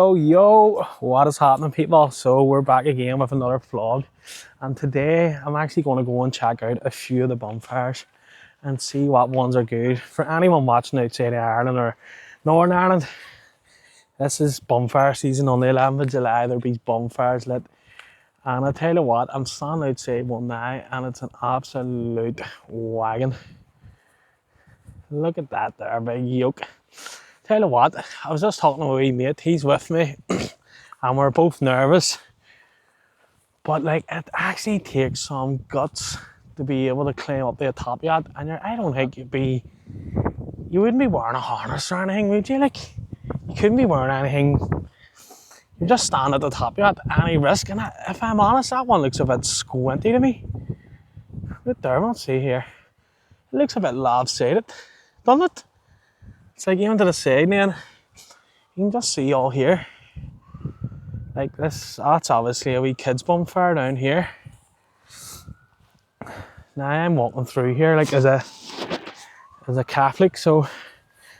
Yo, what is happening, people? So we're back again with another vlog, and today I'm actually going to go and check out a few of the bonfires and see what ones are good. For anyone watching outside of Ireland or Northern Ireland, this is bonfire season. On the 11th of July there'll be bonfires lit, and I tell you what, I'm standing outside one now and it's an absolute wagon. Look at that there, big yoke. Tell you what, I was just talking to a wee mate, he's with me, and we're both nervous. But like, it actually takes some guts to be able to climb up to the top yet. And I don't think you wouldn't be wearing a harness or anything, would you? Like, you couldn't be wearing anything. You're just standing at the top yet, any risk. And if I'm honest, that one looks a bit squinty to me. Right there, let's see here. It looks a bit lopsided, doesn't it? It's like even to the side, man. You can just see all here. Like this, that's obviously a wee kids bonfire down here. Now I'm walking through here like as a Catholic, so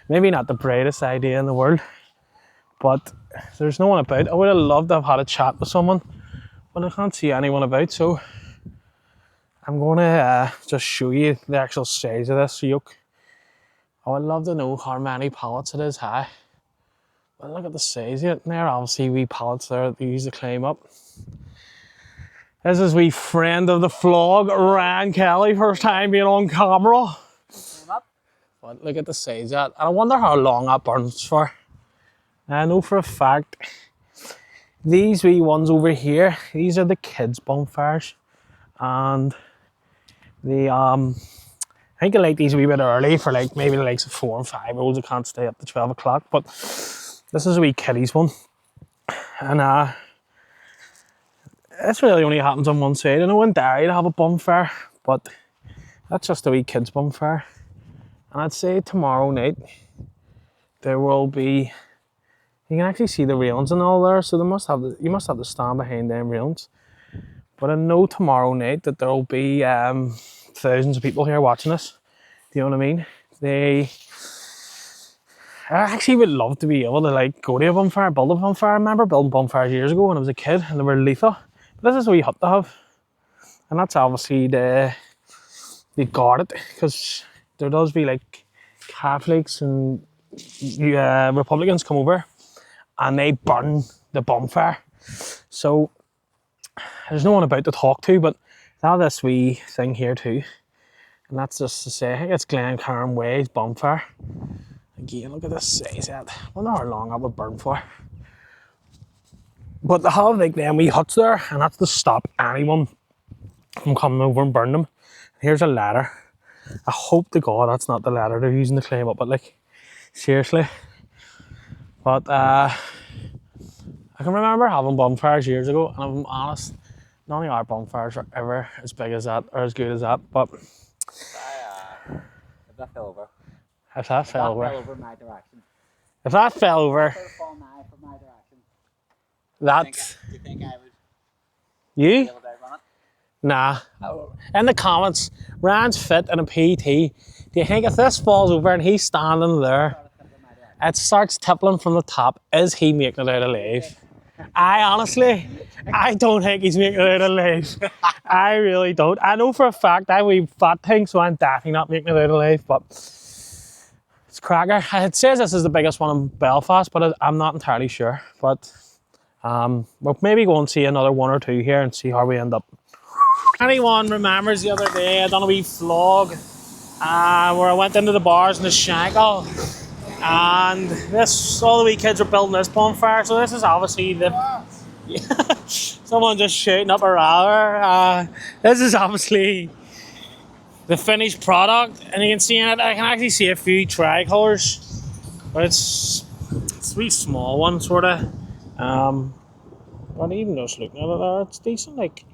maybe not the brightest idea in the world, but there's no one about. I would have loved to have had a chat with someone, but I can't see anyone about, so I'm going to just show you the actual size of this yoke. I would love to know how many pallets it is high. But look at the size of it. And there are obviously wee pallets there that they use to climb up. This is wee friend of the vlog, Ryan Kelly, first time being on camera. But look at the size of it. And I wonder how long that burns for. I know for a fact, these wee ones over here, these are the kids' bonfires. And the I think I like these a wee bit early for like maybe the likes of 4 and 5 year olds who can't stay up to 12 o'clock. But this is a wee kiddies one. And this really only happens on one side. I know in Derry they have a bonfire, but that's just a wee kids bonfire. And I'd say tomorrow night there will be, you can actually see the railings and all there, so you must have to stand behind them railings. But I know tomorrow night that there will be thousands of people here watching this. Do you know what I mean? I actually would love to be able to like go to a bonfire, build a bonfire. I remember building bonfires years ago when I was a kid and they were lethal. But this is what you have to have. And that's obviously they guard it, because there does be like Catholics and Republicans come over and they burn the bonfire. So there's no one about to talk to, but they have this wee thing here too. And that's just to say, I think it's Glencairn Way's bonfire. Again, look at this size of it. I wonder how long that would burn for. But they have like them wee huts there, and that's to stop anyone from coming over and burning them. Here's a ladder. I hope to God that's not the ladder they're using to climb up, but like, seriously. But I can remember having bonfires years ago, and if I'm honest, none of our bonfires are ever as big as that or as good as that. But if that fell over. If that fell over my direction. If that fell over. Fall now from my direction. That. Do you think I would You? be able to run it? Nah. In the comments, Ryan's fit in a PT. Do you think if this falls over and he's standing there, it starts tippling from the top, is he making it out alive? I don't think he's making it out alive. I really don't. I know for a fact I'm a wee fat thing, so I'm definitely not making it out alive, but it's cracker. It says this is the biggest one in Belfast, but I'm not entirely sure. But we'll maybe go and see another one or two here and see how we end up. Anyone remembers the other day I done a wee vlog where I went into the bars in the Shankill, and all the wee kids were building this bonfire. So this is obviously the someone just shouting up a rower. This is obviously the finished product, and you can see in it, I can actually see a few tricolours, but it's wee small one sort of. But even just looking at it there, it's decent. Like,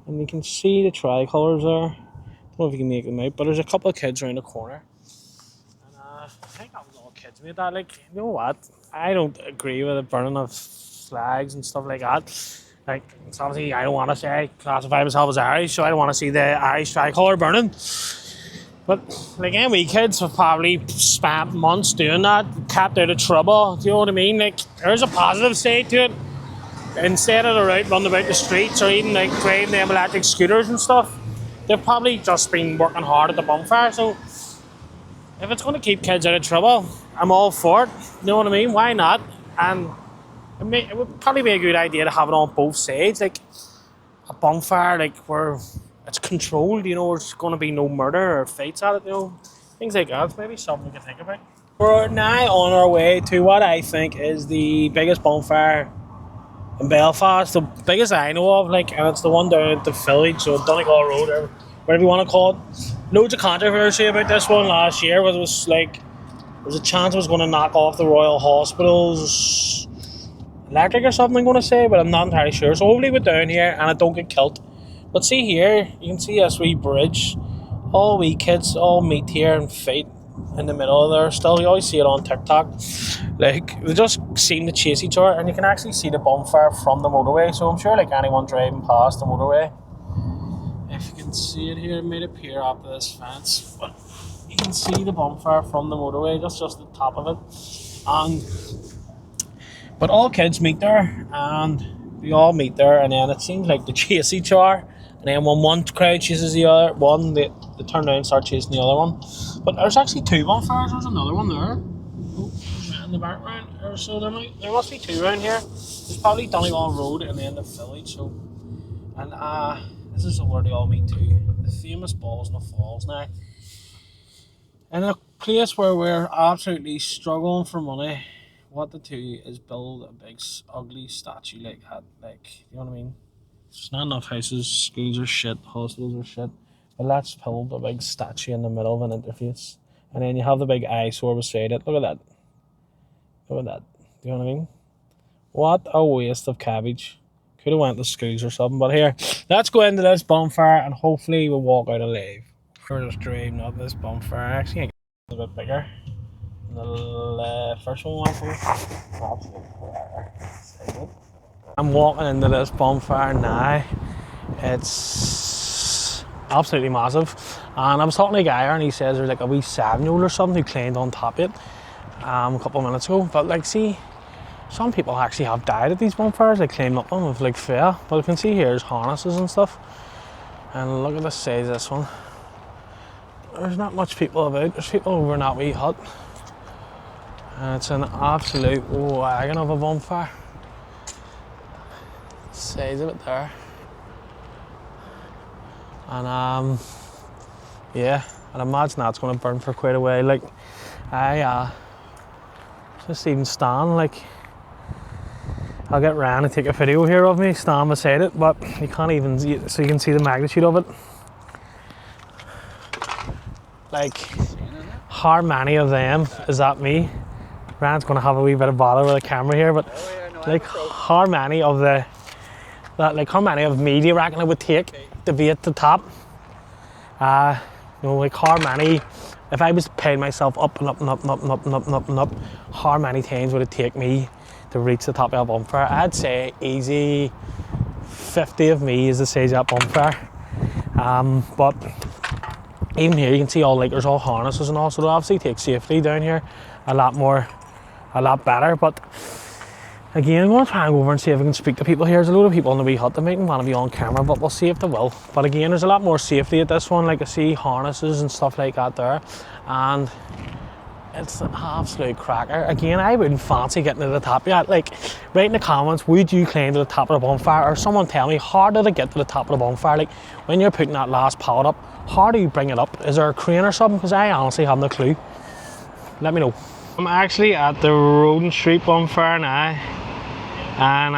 and you can see the tricolours there. Don't know if you can make them out, but there's a couple of kids around the corner. And I think that was all kids made that. Like, you know what? I don't agree with the burning of flags and stuff like that. Like, it's obviously, I don't want to say I classify myself as Irish, so I don't want to see the Irish tricolour burning. But like any kids have probably spent months doing that, kept out of trouble. Do you know what I mean? Like there's a positive side to it. Instead of they're out running about the streets or even like driving them electric scooters and stuff, they've probably just been working hard at the bonfire. So if it's going to keep kids out of trouble, I'm all for it. You know what I mean? Why not? And it would probably be a good idea to have it on both sides, like a bonfire, like where it's controlled. You know, there's going to be no murder or fights at it. You know, things like that. Maybe something we can think about. We're now on our way to what I think is the biggest bonfire in Belfast, the biggest I know of, like, and it's the one down at the village, so Donegal Road, or whatever you want to call it. Loads of controversy about this one last year, because it was like, there was a chance it was going to knock off the Royal Hospital's electric or something, I'm going to say, but I'm not entirely sure. So hopefully we're down here and I don't get killed. But see here, you can see this wee bridge. All wee kids all meet here and fight in the middle of there still. You always see it on TikTok. Like, they just seem to chase each other, and you can actually see the bonfire from the motorway. So I'm sure like anyone driving past the motorway, if you can see it here, it might appear after this fence, but you can see the bonfire from the motorway, just the top of it. But all kids meet there, and we all meet there, and then it seems like they chase each other. And then when one crowd chases the other one, they turn around and start chasing the other one. But there's actually two bonfires. There's another one there. Oh, in the background. So there must be two around here. There's probably Donegal Road and then the village. So, and this is where they all meet too. The famous Balls in the Falls now. In a place where we're absolutely struggling for money, what to do is build a big ugly statue like that. Like, you know what I mean? There's not enough houses, schools are shit, hospitals are shit. But let's build a big statue in the middle of an interface. And then you have the big eyesore beside it. Look at that. Look at that. Do you know what I mean? What a waste of cabbage. Could have went to schools or something. But here, let's go into this bonfire and hopefully we'll walk out alive. We're just driving up this bonfire. Actually, I think it's a bit bigger than the first one went for. I'm walking into this bonfire now. It's absolutely massive. And I was talking to a guy and he says there's like a wee 7-year-old or something who climbed on top of it a couple of minutes ago. But like, see, some people actually have died at these bonfires. They climbed up them with like fell. But you can see here's harnesses and stuff. And look at the size of this one. There's not much people about. There's people over in that wee hut. And it's an absolute wagon of a bonfire. Size of it there. And yeah, I'd imagine that's going to burn for quite a while. Like, I just even stand, like, I'll get Ryan to take a video here of me stand beside it, but you can't even see it, so you can see the magnitude of it. Like, how many of them is that me? Ryan's going to have a wee bit of bother with the camera here, but like, how many of the how many of me do you reckon it would take to be at the top? You know, like, how many, if I was paying myself up and up and up and up and up and up and up and up, how many times would it take me to reach the top of that bonfire? I'd say easy 50 of me is the size of that bonfire. But even here you can see all, like, there's all harnesses and all, so it obviously takes safety down here a lot better. But again, I'm going to try and go over and see if I can speak to people here. There's a load of people in the wee hut that mightn't want to be on camera, but we'll see if they will. But again, there's a lot more safety at this one. Like, I see harnesses and stuff like that there, and it's an absolute cracker. Again, I wouldn't fancy getting to the top yet. Like, write in the comments, would you climb to the top of the bonfire, or someone tell me, how did I get to the top of the bonfire? Like, when you're putting that last pallet up, how do you bring it up? Is there a crane or something? Because I honestly have no clue. Let me know. I'm actually at the Roden Street bonfire now, and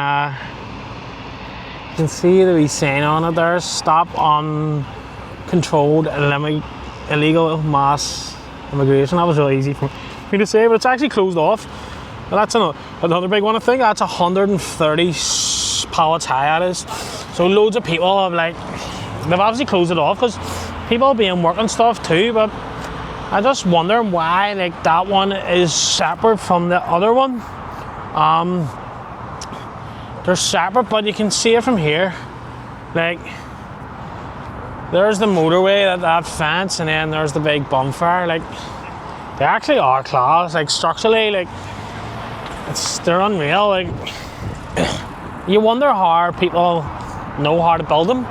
you can see the wee sign on it there, stop uncontrolled illegal mass immigration. That was really easy for me to say, but it's actually closed off. But that's another big one. I think that's 130 pallets high, that is. So loads of people have, like, they've obviously closed it off because people being working stuff too, but I just wonder why, like, that one is separate from the other one. They're separate, but you can see it from here. Like, there's the motorway, that fence, and then there's the big bonfire. Like, they actually are class. Like, structurally, like, they're unreal. Like, you wonder how people know how to build them.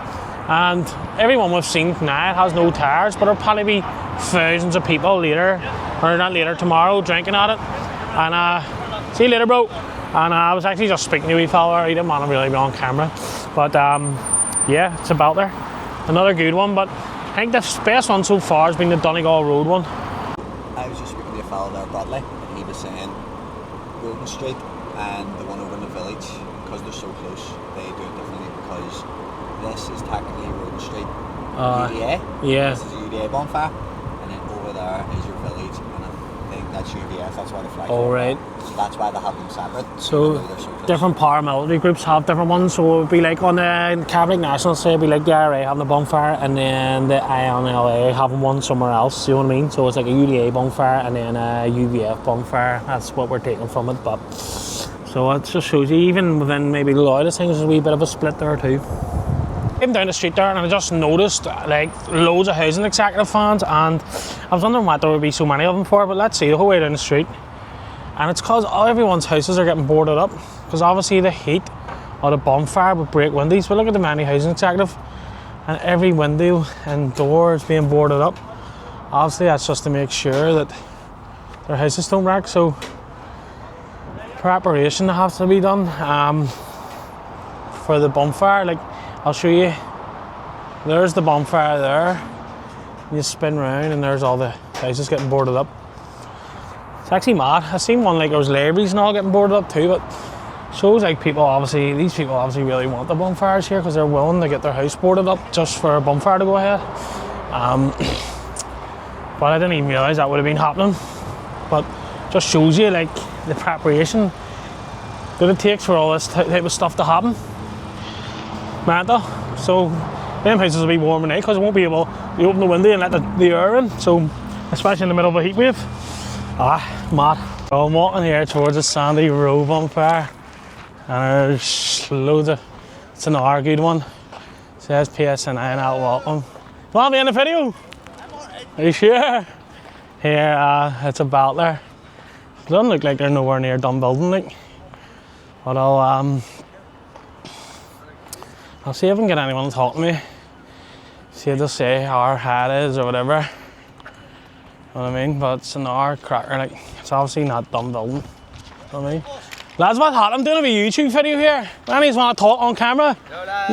And everyone we've seen tonight has no tires, but there'll probably be thousands of people later, or not later, tomorrow, drinking at it. And see you later, bro. And I was actually just speaking to a wee fella. He didn't want to really be on camera, but yeah, it's about there. Another good one, but I think the best one so far has been the Donegal Road one. I was just speaking to a fella there, Bradley, and he was saying Roden Street and the one over in the village, because they're so close, they do it differently, because this is technically Roden Street UDA. Yeah. This is a UDA bonfire, and then over there is your village, and I think that's UDF, that's why the flag. Oh, right. So that's why they have them separate. So different paramilitary groups have different ones. So it would be like on the Catholic National, say it'd be like the IRA having a bonfire, and then the INLA having one somewhere else. You know what I mean? So it's like a UDA bonfire and then a UVF bonfire. That's what we're taking from it. But so it just shows you, even within maybe the loyalist things, there's a wee bit of a split there too. I came down the street there and I just noticed like loads of housing executive fans, and I was wondering what there would be so many of them for. But let's see, the whole way down the street. And it's because everyone's houses are getting boarded up, because obviously the heat of the bonfire would break windows. But look at the many housing executive, and every window and door is being boarded up. Obviously that's just to make sure that their houses don't wreck. So preparation has to be done for the bonfire. Like, I'll show you, there's the bonfire there, you spin round and there's all the houses getting boarded up. It's actually mad. I seen one like there was libraries and all getting boarded up too, but shows like these people obviously really want the bonfires here, because they're willing to get their house boarded up just for a bonfire to go ahead. But I didn't even realise that would have been happening. But just shows you like the preparation that it takes for all this type of stuff to happen. Mental. So them houses will be warm at night, because it won't be able to open the window and let the air in. So especially in the middle of a heat wave. Mad. So I'm walking here towards the Sandy Row bonfire, and there's loads of, it's an hour good one. It says PSN out welcome. You want to be in the video? Are you sure? Here, it's about there. It doesn't look like they're nowhere near done building, like. But I'll see if I can get anyone to talk to me. See if they'll say how our hat is or whatever. You know what I mean? But it's an hour cracker, like, it's obviously not done building. You know what I mean? Lads, what happened? I'm doing a YouTube video here. Any want to talk on camera? No, lad.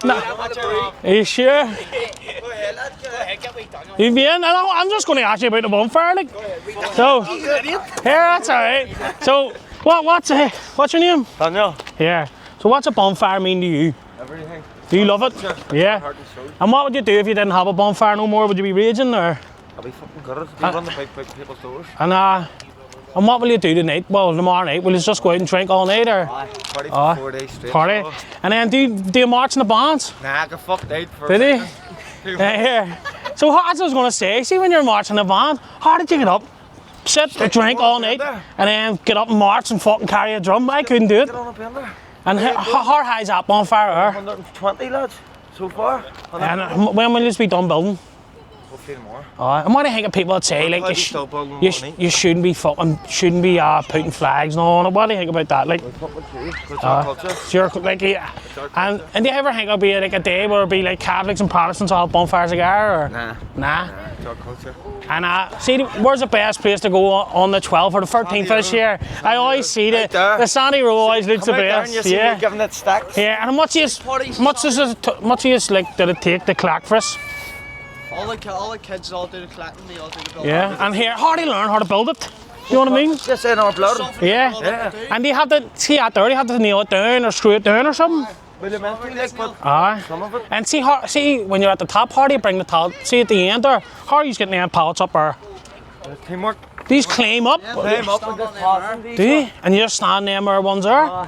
Not. Are you sure? Go ahead, lad. Go ahead, get me done. You been? I'm just going to ask you about the bonfire, like. So, here, that's alright. So, what's your name? Daniel. Yeah. So what's a bonfire mean to you? Everything. Do you love it? Yeah. And what would you do if you didn't have a bonfire no more? Would you be raging, or? I'll be fucking gutted. I'll be running the pipe out people's doors. And what will you do tonight? Well, tomorrow night, will you just go out and drink all night, or? Party for 4 days straight. Party. And then do you march in the bands? Nah, I got fucked out for Did he? Here. So as I was going to say, see when you're marching in the band, how did you get up, sit, drink all night, and then get up and march and fucking carry a drum? I couldn't do it. Get on a bender. And how high is that bonfire? 120 lads, so far. And when will this be done building? Hopefully more. And what do you think of people that say like you shouldn't be putting flags on it? What do you think about that? Like, it's our culture. It's your, like, yeah. And do you ever think it'll be like a day where it'll be like Catholics and Protestants all have bonfires together? Or? Nah. It's our culture. And see, where's the best place to go on the 12th or the 13th this year? I always see the Sandy Row always looks the best. Yeah. Giving it stacks. Yeah. And how much like did it take to collect for us? All the kids all do the collecting, they all do the building. Yeah, and here, how do you learn how to build it? You know what I mean? Just in our blood. Yeah. And do you have to, see out there, do you have to nail it down or screw it down or something? Rudimentary, like, but some of it. And see when you're at the top, how do you bring the pallet? See at the end there, how are you getting the end pallets up? Or Teamwork. do you climb up? Climb up and just pass them. Do you? And you just stand them where ones are?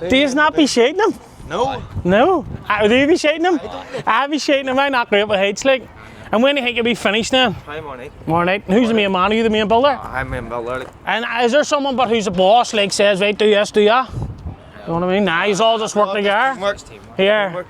Do you not be shaking them? No. No? Do you be shaking them? I be shaking them, I'm not great with heights, like. And when do you think you'll be finished then? Tomorrow night. Tomorrow night. Who's the main man? Are you the main builder? I'm main builder. And is there someone but who's the boss, like says, right, do this, do that? You know what I mean? Nah, he's all just working together. Teamwork. Here.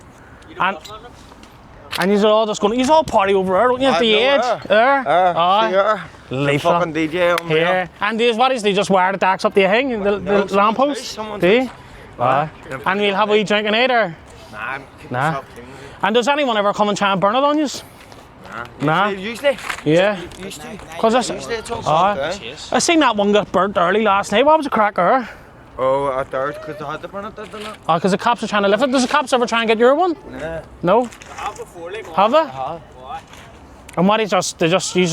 And you're all just going, you're all party over there, don't you, at the edge? There? Aye. The fucking DJ on here. there. And what is they just wire the decks up the thing, the lamppost? Do you? Aye. And we'll have a wee drink in it, or? Nah. And does anyone ever come and try and burn it on you? Nah. Usually. Yeah. Usually. Because I seen that one got burnt early last night. What was the crack there? Oh, I thought because they had to burn it, didn't they? Oh, because the cops are trying to lift it. Does the cops ever try and get your one? Nah. No? Have they? Uh-huh. And what you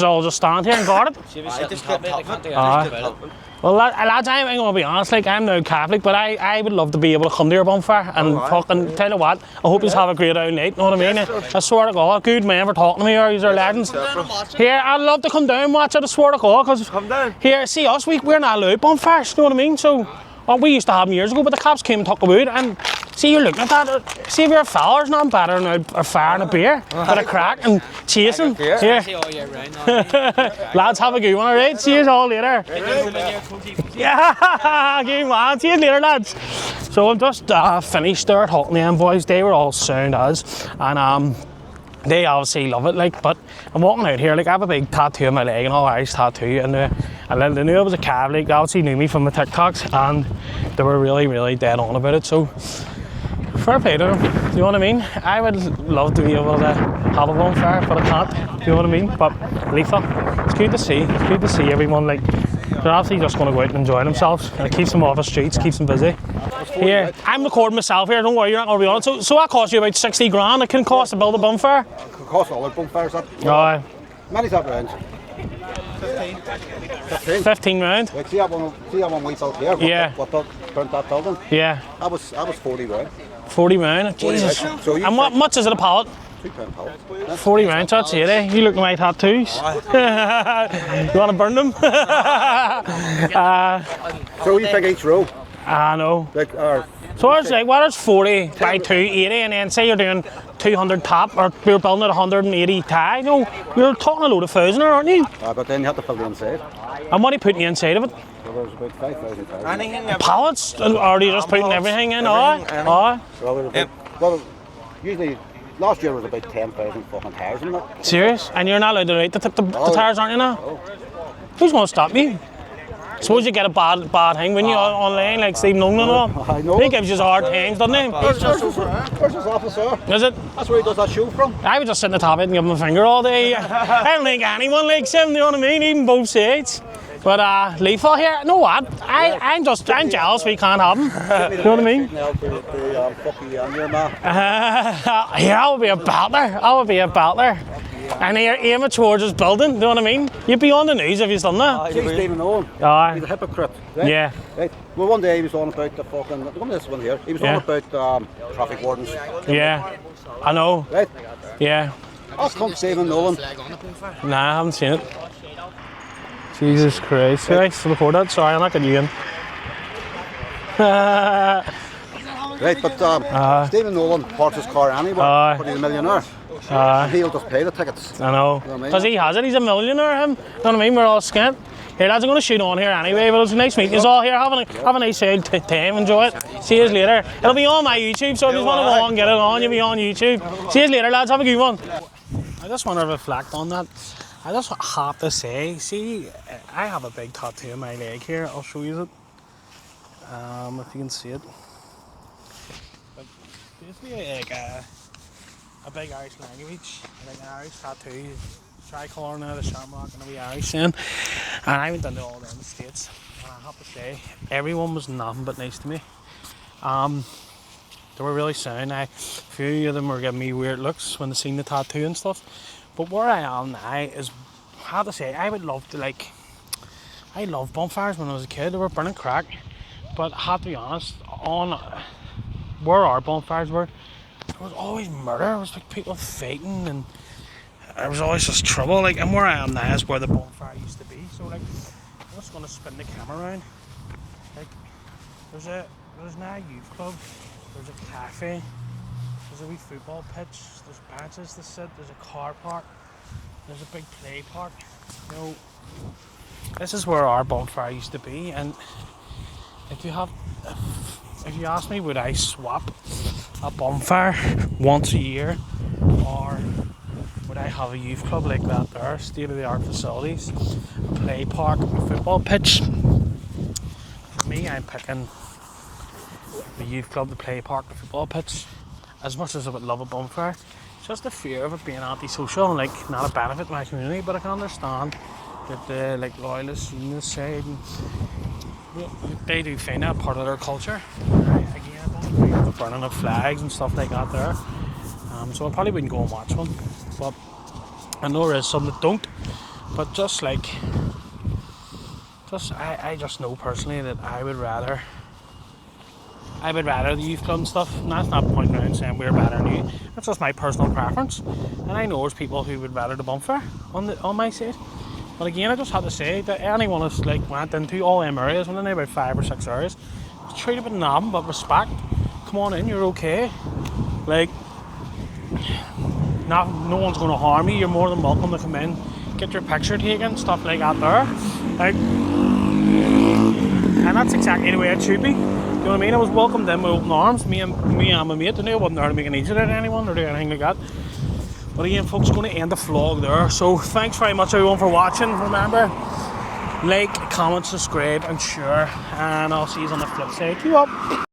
all just stand here and guard it? I just get top. Well, lads, I'm going to be honest, like, I'm no Catholic, but I would love to be able to come to your bonfire and fucking tell you what, I hope you have a great old night, know what I mean? I swear to God, good man for talking to me, or you're legends. Here, I'd love to come down and watch it, I swear to God, because here, see us, we're not allowed bonfires, you know what I mean? So, we used to have them years ago, but the cops came and took the wood, and see, you're looking at that, see if you're a fella, there's nothing better than a fire and a beer, with a crack and chasing. Here. Lads, have a good one, alright? See you all later. Yeah, good man. See you later, lads. So I've just finished there at Hulton boys. They were all sound as, and they obviously love it, like, but I'm walking out here, like, I have a big tattoo on my leg, an all-Irish tattoo, and they knew I was a Catholic. They obviously knew me from the TikToks, and they were really, really dead on about it, so fair play to them, you know what I mean? I would love to be able to have a bonfire, but I can't, you know what I mean? But lethal, it's good to see everyone, like, they're obviously just going to go out and enjoy themselves, and it keeps them off the streets, keeps them busy. Here, I'm recording myself here, don't worry, you're not going to be on it. So that cost you about 60 grand, it can cost to build a bonfire? It can cost all our bonfires that. Aye. Many's that round? 15 round? Like, see that one we built here? Yeah. What burnt that building? Yeah. That was 40 round. 40 round? Jesus. So and what much is it a pallet? £2 pallet. 40 rounds, that's it, eh? You look at my tattoos. You want to burn them? So you think each row? I know. Like, so it's like, what is 40 by 280, and then say you're doing 200 top, or you're building at 180 tie? No, you're talking a load of thousand, aren't you? but then you have to fill the inside. And what are you putting inside of it? So there's about 5,000. Pallets? Or are you just putting everything in? Aye. Well, usually, last year was about 10,000 fucking tires in that. Serious? And you're not allowed to rate the tires, aren't you now? Who's going to stop you? Suppose you get a bad thing when you're online, like Steve Nolan and all. I know. He gives you hard things, doesn't he? Where's his office, sir? Is it? That's where he does that show from. I would just sit in the top of it and give him a finger all day. I don't think anyone likes him, you know what I mean? Even both sides. But lethal here, you know what? I'm jealous we can't have him. You know what I mean? Yeah, I would be a battler. And you're aiming towards his building, you know what I mean? You'd be on the news if you've done that. See, Stephen Owen. Aye. He's a hypocrite. Right? Yeah. Right. Well, one day he was on about the fucking. Look at this one here. He was on about traffic wardens. Yeah. I know. Right. Yeah. How come Stephen Nolan? Nah, I haven't seen it. Jesus Christ. Right, so record that. Sorry, I'm not getting you in. Right, but Stephen Nolan parks his car anywhere, but he's a millionaire. And he'll just pay the tickets. I know. Because he has it, he's a millionaire, him. You know what I mean? We're all skint. Here, lads, I'm going to shoot on here anyway, but it was nice meeting you all here. Have a nice time, enjoy it. See you later. It'll be on my YouTube, so if you want to go on, get it on, you'll be on YouTube. See you later, lads, have a good one. I just want to reflect on that. I just have to say, see, I have a big tattoo on my leg here. I'll show you it. If you can see it. But basically, like a big Irish language, like an Irish tattoo, tricolour now, the shamrock and a wee Irish saying. And I went into all down the States, and I have to say, everyone was nothing but nice to me. They were really sound. A few of them were giving me weird looks when they seen the tattoo and stuff. But where I am now is, I have to say, I would love to, like, I loved bonfires when I was a kid. They were burning crack. But I have to be honest, on where our bonfires were, there was always murder. There was like people fighting, and there was always just trouble. Like, and where I am now is where the bonfire used to be. So like, I'm just gonna spin the camera around. Like, there's now a youth club. There's a cafe. There's a wee football pitch. There's benches to sit. There's a car park. There's a big play park. You know, this is where our bonfire used to be. And if you ask me, would I swap a bonfire once a year or But I have a youth club like that there, state-of-the-art facilities, a play park, a football pitch. For me, I'm picking the youth club, the play park, the football pitch. As much as I would love a bonfire, it's just the fear of it being antisocial and like not a benefit to my community. But I can understand that the like loyalists on this side, and, they do find that part of their culture. Again, I don't agree with the burning of flags and stuff like that there. So I probably wouldn't go and watch one. But I know there is some that don't. But I just know personally that I would rather the youth club and stuff, and that's not pointing around saying we're better than you. That's just my personal preference, and I know there's people who would rather the bonfire on my side. But again, I just had to say that anyone who's like went into all them areas, went in about 5 or 6 areas, treated with nothing but respect. Come on in, you're okay. Like, no one's going to harm you. You're more than welcome to come in, get your picture taken, stuff like that there. Like, and that's exactly the way it should be. You know what I mean? I was welcomed in with open arms. Me and my mate, and I wasn't there to make an idiot out of anyone or do anything like that. But again, folks, going to end the vlog there. So thanks very much everyone for watching. Remember, like, comment, subscribe and share, and I'll see you on the flip side. Keep up.